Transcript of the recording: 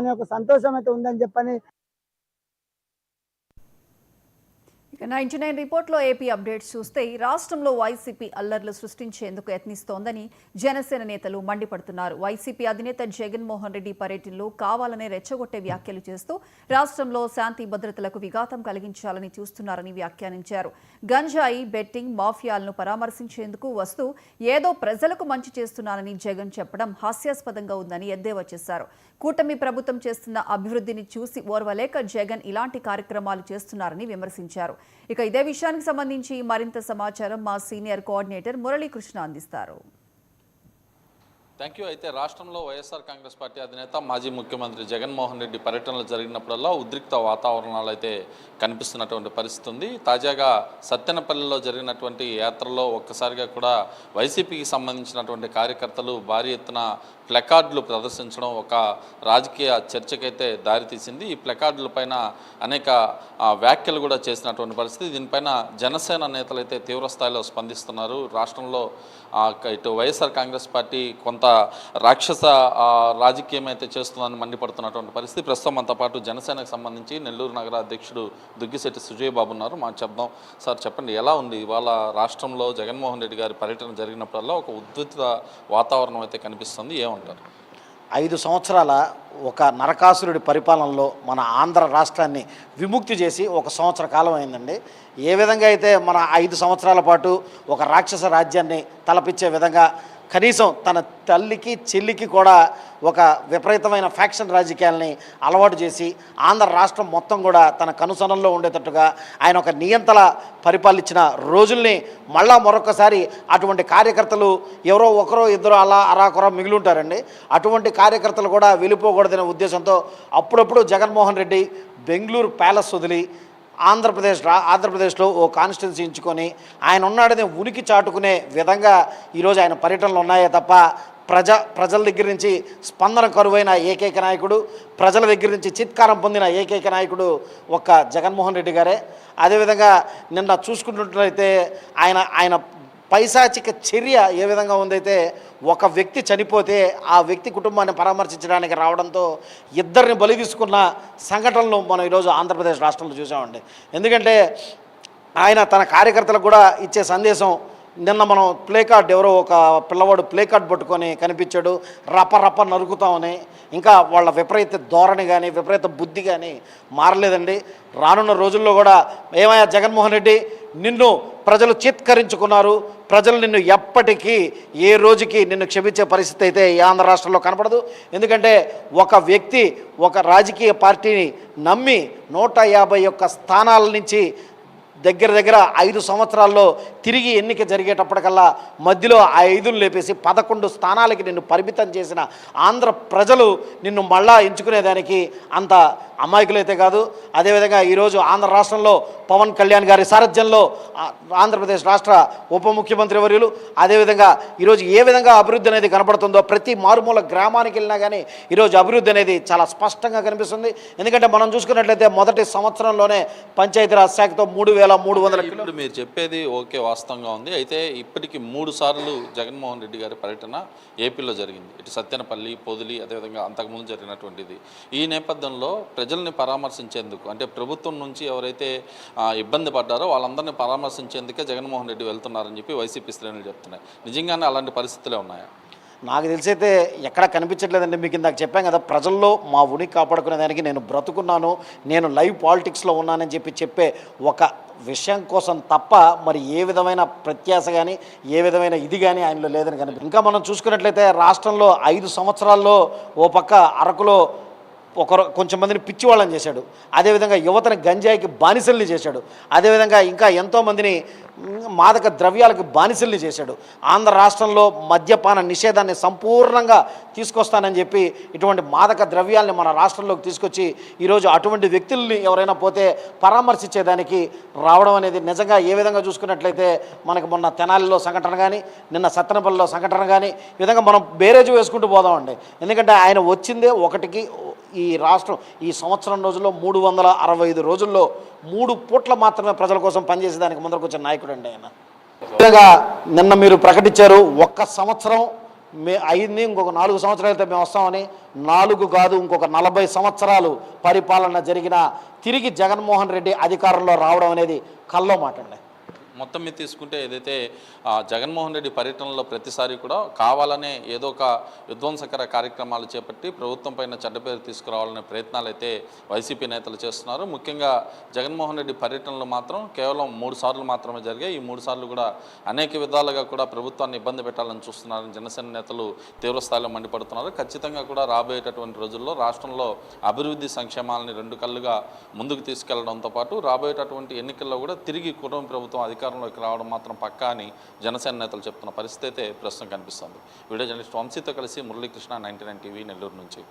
అనే ఒక సంతోషం అయితే ఉందని చెప్పని. ఇక 99 రిపోర్ట్లో ఏపీ అప్డేట్స్ చూస్తే రాష్ట్రంలో వైసీపీ అల్లర్లు సృష్టించేందుకు యత్నిస్తోందని జనసేన నేతలు మండిపడుతున్నారు. వైసీపీ అధినేత జగన్మోహన్ రెడ్డి పర్యటనలో కావాలనే రెచ్చగొట్టే వ్యాఖ్యలు చేస్తూ రాష్ట్రంలో శాంతి భద్రతలకు విఘాతం కలిగించాలని చూస్తున్నారని వ్యాఖ్యానించారు. గంజాయి, బెట్టింగ్ మాఫియాలను పరామర్శించేందుకు వస్తూ ఏదో ప్రజలకు మంచి చేస్తున్నానని జగన్ చెప్పడం హాస్యాస్పదంగా ఉందని ఎద్దేవా చేశారు. కూటమి ప్రభుత్వం చేస్తున్న అభివృద్ధిని చూసి ఓర్వలేక జగన్ ఇలాంటి కార్యక్రమాలు చేస్తున్నారని విమర్శించారు. ఇక ఇదే విషయానికి సంబంధించి మరింత సమాచారం మా సీనియర్ కోఆర్డినేటర్ మురళీకృష్ణ అందిస్తారు. Thank you. అయితే రాష్ట్రంలో వైఎస్ఆర్ కాంగ్రెస్ పార్టీ అధినేత మాజీ ముఖ్యమంత్రి జగన్మోహన్ రెడ్డి పర్యటనలు జరిగినప్పుడల్లా ఉద్రిక్త వాతావరణాలు అయితే కనిపిస్తున్నటువంటి పరిస్థితి ఉంది. తాజాగా సత్తెనపల్లిలో జరిగినటువంటి యాత్రలో ఒక్కసారిగా కూడా వైసీపీకి సంబంధించినటువంటి కార్యకర్తలు భారీ ఎత్తున ప్లకార్డులు ప్రదర్శించడం ఒక రాజకీయ చర్చకైతే దారితీసింది. ఈ ప్లకార్డుల పైన అనేక వ్యాఖ్యలు కూడా చేసినటువంటి పరిస్థితి. దీనిపైన జనసేన నేతలు అయితే తీవ్రస్థాయిలో స్పందిస్తున్నారు. రాష్ట్రంలో ఇటు వైఎస్ఆర్ కాంగ్రెస్ పార్టీ కొంత రాక్షస రాజకీయం అయితే చేస్తుందని మండిపడుతున్నటువంటి పరిస్థితి. ప్రస్తుతం మనతో పాటు జనసేనకు సంబంధించి నెల్లూరు నగర అధ్యక్షుడు దుగ్గిశెట్టి సుజయ్ బాబు ఉన్నారు. మనం చెప్దాం. సార్ చెప్పండి, ఎలా ఉంది ఇవాళ రాష్ట్రంలో జగన్మోహన్ రెడ్డి గారి పర్యటన జరిగినప్పుడల్లా ఒక ఉద్రిక్త వాతావరణం అయితే కనిపిస్తుంది, ఏమంటారు? 5 సంవత్సరాల ఒక నరకాసురుడి పరిపాలనలో మన ఆంధ్ర రాష్ట్రాన్ని విముక్తి చేసి 1 సంవత్సర కాలం అయిందండి. ఏ విధంగా అయితే మన 5 సంవత్సరాల పాటు ఒక రాక్షస రాజ్యాన్ని తలపించే విధంగా కనీసం తన తల్లికి చెల్లికి కూడా ఒక విపరీతమైన ఫ్యాక్షన్ రాజకీయాలని అలవాటు చేసి ఆంధ్ర రాష్ట్రం మొత్తం కూడా తన కనుసనంలో ఉండేటట్టుగా ఆయన ఒక నియంతల పరిపాలించిన రోజుల్ని మళ్ళా మరొకసారి అటువంటి కార్యకర్తలు ఎవరో ఒకరో ఇద్దరు అలా అరాకొర మిగిలి ఉంటారండి. అటువంటి కార్యకర్తలు కూడా వెళ్ళిపోకూడదనే ఉద్దేశంతో అప్పుడప్పుడు జగన్మోహన్ రెడ్డి బెంగళూరు ప్యాలెస్ వదిలి ఆంధ్రప్రదేశ్లో ఓ కాన్స్టిట్యున్సీ ఎంచుకొని ఆయన ఉన్నాడని ఉనికి చాటుకునే విధంగా ఈరోజు ఆయన పర్యటనలు ఉన్నాయే తప్ప ప్రజల దగ్గర నుంచి స్పందన కరువైన ఏకైక నాయకుడు, ప్రజల దగ్గర నుంచి చిత్కారం పొందిన ఏకైక నాయకుడు ఒక్క జగన్మోహన్ రెడ్డి గారే. అదేవిధంగా నిన్న చూసుకుంటున్నట్లయితే ఆయన పైశాచిక చర్య ఏ విధంగా ఉందైతే, ఒక వ్యక్తి చనిపోతే ఆ వ్యక్తి కుటుంబాన్ని పరామర్శించడానికి రావడంతో ఇద్దరిని బలి తీసుకున్న సంఘటనలు మనం ఈరోజు ఆంధ్రప్రదేశ్ రాష్ట్రంలో చూసామండి. ఎందుకంటే ఆయన తన కార్యకర్తలకు కూడా ఇచ్చే సందేశం, నిన్న మనం ప్లేకార్డ్ ఎవరో ఒక పిల్లవాడు ప్లేకార్డ్ పట్టుకొని కనిపించాడు, రప నరుకుతామని. ఇంకా వాళ్ళ విపరీత ధోరణి కానీ విపరీత బుద్ధి కానీ మారలేదండి. రానున్న రోజుల్లో కూడా ఏమయ్యా జగన్మోహన్ రెడ్డి, నిన్ను ప్రజలు చిత్కరించుకున్నారు, ప్రజలు నిన్ను ఎప్పటికీ ఏ రోజుకి నిన్ను క్షమించే పరిస్థితి అయితే ఈ ఆంధ్ర రాష్ట్రంలో కనపడదు. ఎందుకంటే ఒక వ్యక్తి ఒక రాజకీయ పార్టీని నమ్మి 151 స్థానాల నుంచి దగ్గర 5 సంవత్సరాల్లో తిరిగి ఎన్నిక జరిగేటప్పటికల్లా మధ్యలో ఆ 5ని లేపేసి 11 స్థానాలకి నిన్ను పరిమితం చేసిన ఆంధ్ర ప్రజలు నిన్ను మళ్ళా ఎంచుకునేదానికి అంత అమాయకులైతే కాదు. అదేవిధంగా ఈరోజు ఆంధ్ర రాష్ట్రంలో పవన్ కళ్యాణ్ గారి సారథ్యంలో ఆంధ్రప్రదేశ్ రాష్ట్ర ఉప ముఖ్యమంత్రి వర్యులు, అదేవిధంగా ఈరోజు ఏ విధంగా అభివృద్ధి అనేది కనపడుతుందో, ప్రతి మారుమూల గ్రామానికి వెళ్ళినా కానీ ఈరోజు అభివృద్ధి అనేది చాలా స్పష్టంగా కనిపిస్తుంది. ఎందుకంటే మనం చూసుకున్నట్లయితే మొదటి సంవత్సరంలోనే పంచాయతీరాజ్ శాఖతో 3,300 ఇప్పుడు మీరు చెప్పేది ఓకే, వాస్తవంగా ఉంది. అయితే ఇప్పటికి 3 సార్లు జగన్మోహన్ రెడ్డి గారి పర్యటన ఏపీలో జరిగింది. ఇటు సత్తెనపల్లి, పొదిలి, అదేవిధంగా అంతకుముందు జరిగినటువంటిది. ఈ నేపథ్యంలో ప్రజల్ని పరామర్శించేందుకు, అంటే ప్రభుత్వం నుంచి ఎవరైతే ఇబ్బంది పడ్డారో వాళ్ళందరినీ పరామర్శించేందుకే జగన్మోహన్ రెడ్డి వెళ్తున్నారని చెప్పి వైసీపీ శ్రేణులు చెప్తున్నాయి. నిజంగానే అలాంటి పరిస్థితులే ఉన్నాయా? నాకు తెలిసైతే ఎక్కడా కనిపించట్లేదండి. మీకు ఇందాక చెప్పాను కదా, ప్రజల్లో మా ఉనికి కాపాడుకునే దానికి నేను బ్రతుకున్నాను, నేను లైవ్ పాలిటిక్స్లో ఉన్నానని చెప్పే ఒక విషయం కోసం తప్ప మరి ఏ విధమైన ప్రత్యాశ కానీ ఏ విధమైన ఇది కానీ ఆయనలో లేదని కనిపి. ఇంకా మనం చూసుకున్నట్లయితే రాష్ట్రంలో 5 సంవత్సరాల్లో ఓ పక్క అరకులో కొంచెం మందిని పిచ్చివాళ్ళని చేశాడు, అదేవిధంగా యువతని గంజాయికి బానిసల్ని చేశాడు, అదేవిధంగా ఇంకా ఎంతోమందిని మాదక ద్రవ్యాలకు బానిసల్ని చేశాడు. ఆంధ్ర రాష్ట్రంలో మద్యపాన నిషేధాన్ని సంపూర్ణంగా తీసుకొస్తానని చెప్పి ఇటువంటి మాదక ద్రవ్యాల్ని మన రాష్ట్రంలోకి తీసుకొచ్చి ఈరోజు అటువంటి వ్యక్తుల్ని ఎవరైనా పోతే పరామర్శించేదానికి రావడం అనేది నిజంగా ఏ విధంగా చూసుకున్నట్లయితే మనకి మొన్న తెనాలిలో సంఘటన కానీ, నిన్న సత్తెనపల్లిలో సంఘటన కానీ, ఈ విధంగా మనం బేరేజ్ వేసుకుంటూ పోదామండి. ఎందుకంటే ఆయన వచ్చిందే ఒకటికి, ఈ రాష్ట్రం ఈ సంవత్సరం రోజుల్లో 365 రోజుల్లో 3 పూట్ల మాత్రమే ప్రజల కోసం పనిచేసేదానికి ముందరకు వచ్చిన నాయకుడు అండి ఆయన. నిన్న మీరు ప్రకటించారు 1 సంవత్సరం అయింది, ఇంకొక 4 సంవత్సరాలైతే మేము వస్తామని. 4 కాదు, ఇంకొక 40 సంవత్సరాలు పరిపాలన జరిగిన తిరిగి జగన్మోహన్ రెడ్డి అధికారంలో రావడం అనేది కల్లో మాటండి. మొత్తం మీద తీసుకుంటే ఏదైతే జగన్మోహన్ రెడ్డి పర్యటనలో ప్రతిసారి కూడా కావాలనే ఏదో ఒక విధ్వంసకర కార్యక్రమాలు చేపట్టి ప్రభుత్వం పైన చెడ్డ పేరు తీసుకురావాలనే ప్రయత్నాలు అయితే వైసీపీ నేతలు చేస్తున్నారు. ముఖ్యంగా జగన్మోహన్ రెడ్డి పర్యటనలు మాత్రం కేవలం 3 సార్లు మాత్రమే జరిగాయి. ఈ 3 సార్లు కూడా అనేక విధాలుగా కూడా ప్రభుత్వాన్ని ఇబ్బంది పెట్టాలని చూస్తున్నారని జనసేన నేతలు తీవ్రస్థాయిలో మండిపడుతున్నారు. ఖచ్చితంగా కూడా రాబోయేటటువంటి రోజుల్లో రాష్ట్రంలో అభివృద్ధి సంక్షేమాలని 2 కళ్ళుగా ముందుకు తీసుకెళ్లడంతో పాటు రాబోయేటటువంటి ఎన్నికల్లో కూడా తిరిగి కుటుంబ ప్రభుత్వం అధికారంలోకి రావడం మాత్రం పక్కా అని జనసేన నేతలు చెప్తున్న పరిస్థితి అయితే ప్రస్తుతం కనిపిస్తుంది. వీడియో జర్నలిస్ట్ వంశీతో కలిసి మురళీకృష్ణ, 99 టీవీ, నెల్లూరు నుంచి.